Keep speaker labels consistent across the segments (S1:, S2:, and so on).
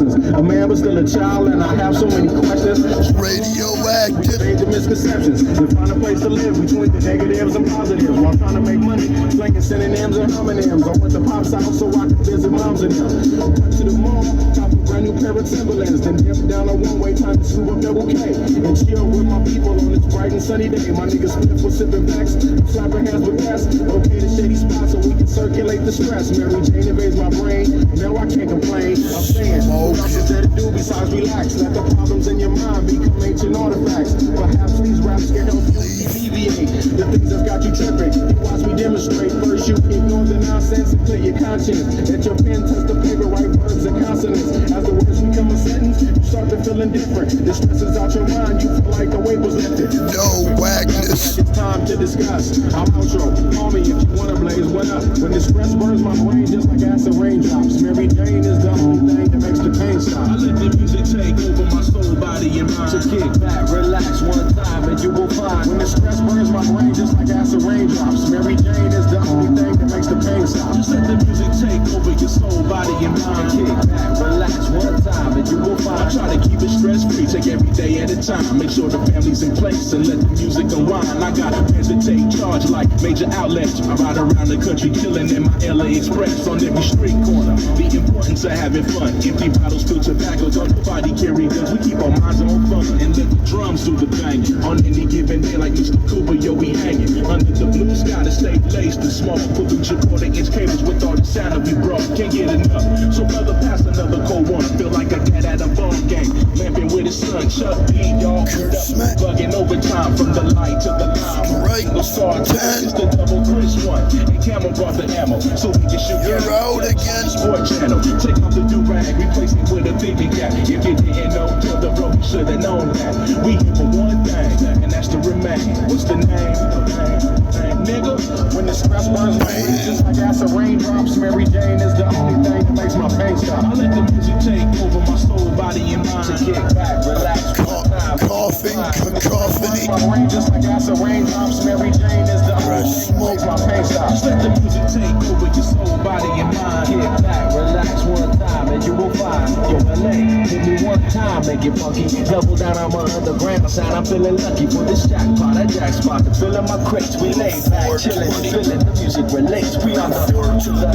S1: lessons. A man but still a child, and I have so many questions.
S2: Radioactive.
S1: Fade the misconceptions and find a place to live between the negatives and positives while trying to make money, slinging synonyms and homonyms. I went to Pop's house so I could visit moms and them. Went to the mall, cop a brand new pair of Timberlands, then dip down a one-way, time to scoop up double K and chill with my people on this bright and sunny day. My niggas split for sipping backs, slapping hands with gas. Okay, the shady spot so we can circulate the stress. Mary Jane invades my brain, now I can't complain. I'm saying, what else is there to do besides relax? Let the problems in your mind become ancient artifacts. Perhaps these raps can help you alleviate the things that got you tripping. You watch me demonstrate. First you ignore the nonsense and clear your conscience. Let your pen touch the paper, write verbs and consonants. As the words become a sentence, you start to feel indifferent. The stress is out your mind, you feel like the weight was lifted.
S2: No wagness.
S1: It's time to discuss. I'm outro. Call me if you wanna blaze. What up? When the stress burns my brain just like acid raindrops. Mary Jane is the only thing that makes the pain stop. I let the music take over my soul, body, and mind. So kick back, relax one time, and you will find. When the stress burns my brain just like acid raindrops. Mary Jane is the only thing that makes the pain stop. Just let the music take over your soul, body, and mind. Kick back, relax one time, and you will find. I try to keep it stress-free, take every day at a time. Make sure the family's in place and let the music unwind. I got bands that take charge like major outlets. I ride around the country killing in my LA Express on every street corner. The importance of having fun. Empty bottles, fill tobacco, don't nobody carry guns. We keep our minds on fun and let the drums do the banging. On any given day like Mr. Cooper, yo, we hanging. Under the blue sky to stay laced and small. Pollute your quarter-inch cables with all the sound that we brought. Can't get enough. So brother, pass another cold one. I feel like a cat at a ball game. Lamping with his son, Chuck D, y'all. Bugging overtime from the light to the line.
S2: Right.
S1: The star it's the double Chris one. And Camel brought the ammo, so we can shoot.
S2: You're out again.
S1: Sport channel. Take off the do-rag, replace it with a thinking cap. If you didn't know, tell the bro you should have known that. We here for one thing, and that's to remain. What's the name? Nigga, when the stress burns my brain just like acid raindrops. Mary Jane is the only thing that makes my pain stop. I let the music take over my soul, body, and mind. To kick back, relax,
S2: coughing, cacophony.
S1: My brain just like acid raindrops. Mary Jane is the only thing that makes my pain stop. Just let the music take over your soul, body, and mind. Kick back, relax one time, and you will find. Yo, LA, hit me one time, make it funky. Double down on my underground sound. I'm feeling lucky for this jackpot. That jackpot, filling my crates. We lay back, chilling, feeling the music relates. We on the to the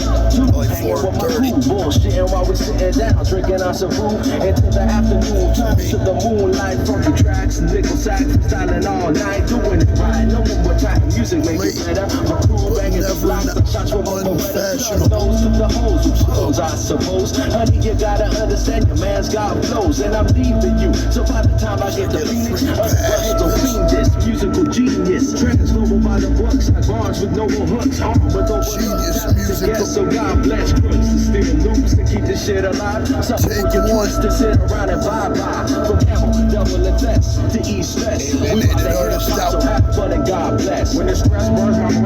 S1: hanging with my crew, bullshitting while we sitting down, drinking on some brew until the afternoon. Time to the moonlight, funky tracks, nickel sax, styling all night, doing it right. No more time, music make it better. My crew banging the block, the shots from my those to the hoes who flows, I suppose. Honey, you gotta understand your man's got flows, and I'm leaving you. So by the time I get the Phoenix, underground will clean this musical genius. Trends global by the books, like bars with no more hooks. Armed with no
S2: Genius musical.
S1: so God bless crooks to steal loops and keep this shit alive. Something for you to sit around and bye-bye. From Camel, double invest to East West. We are the hip-hop, so have fun and God bless. When the stress burns my brain.